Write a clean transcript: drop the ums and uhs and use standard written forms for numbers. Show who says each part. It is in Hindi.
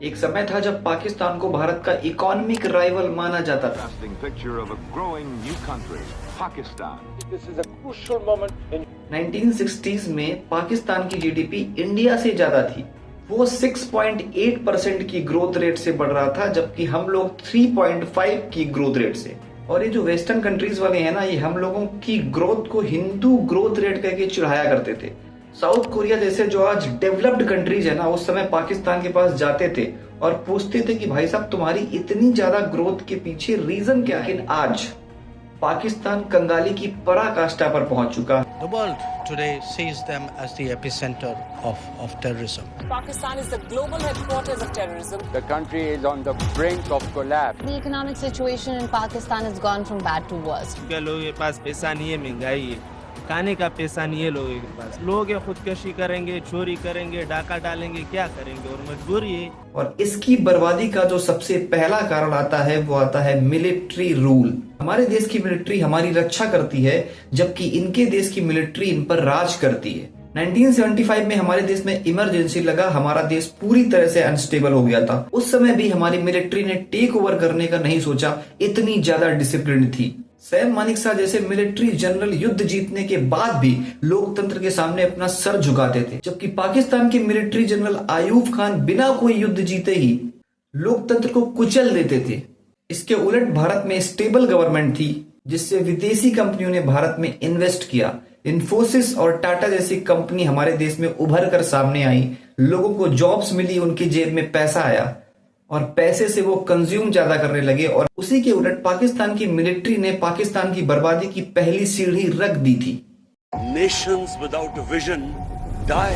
Speaker 1: एक समय था जब पाकिस्तान को भारत का इकोनॉमिक राइवल माना जाता था।
Speaker 2: Picture of a growing new country, Pakistan.
Speaker 3: This is a crucial moment in
Speaker 1: 1960s में पाकिस्तान की जीडीपी इंडिया से ज्यादा थी। वो 6.8% की ग्रोथ रेट से बढ़ रहा था, जबकि हम लोग 3.5 की ग्रोथ रेट से। और ये जो वेस्टर्न कंट्रीज वाले हैं ना, ये हम लोगों की ग्रोथ को हिंदू ग्रोथ रेट करके चिढ़ाया करते थे। साउथ कोरिया जैसे जो आज डेवलप्ड कंट्रीज है ना, उस समय पाकिस्तान के पास जाते थे और पूछते थे कि भाई साहब तुम्हारी इतनी ज्यादा ग्रोथ के पीछे रीजन क्या है। लेकिन आज पाकिस्तान कंगाली की पराकाष्ठा पर पहुंच चुका।
Speaker 4: The world today sees them as the epicenter of terrorism.
Speaker 5: Pakistan is the global headquarters of terrorism.
Speaker 3: the country is on the brink of collapse.
Speaker 6: The economic situation in Pakistan has gone from bad to worse.
Speaker 7: क्या लोगों के पास पैसा नहीं है, महंगाई है, खाने का पैसा नहीं है लोगों के पास। लोग ये खुदकशी करेंगे, चोरी करेंगे, डाका डालेंगे, क्या करेंगे, और मजबूरी है।
Speaker 1: और इसकी बर्बादी का जो सबसे पहला कारण आता है वो आता है मिलिट्री रूल। हमारे देश की मिलिट्री हमारी रक्षा करती है, जबकि इनके देश की मिलिट्री इन पर राज करती है। 1975 में हमारे देश में इमरजेंसी लगा, हमारा देश पूरी तरह से अनस्टेबल हो गया था। उस समय भी हमारी मिलिट्री ने टेक ओवर करने का नहीं सोचा, इतनी ज्यादा डिसिप्लिन थी। सैम मानेकशॉ जैसे मिलिट्री जनरल युद्ध जीतने के बाद भी लोकतंत्र के सामने अपना सर झुकाते थे, जबकि पाकिस्तान के मिलिट्री जनरल आयूब खान बिना कोई युद्ध जीते ही लोकतंत्र को कुचल देते थे। इसके उलट भारत में स्टेबल गवर्नमेंट थी, जिससे विदेशी कंपनियों ने भारत में इन्वेस्ट किया। इन्फोसिस और टाटा जैसी कंपनी हमारे देश में उभर कर सामने आई, लोगों को जॉब्स मिली, उनकी जेब में पैसा आया और पैसे से वो कंज्यूम ज्यादा करने लगे। और उसी के उलट पाकिस्तान की मिलिट्री ने पाकिस्तान की बर्बादी की पहली सीढ़ी रख दी थी।
Speaker 8: Nations without a vision die.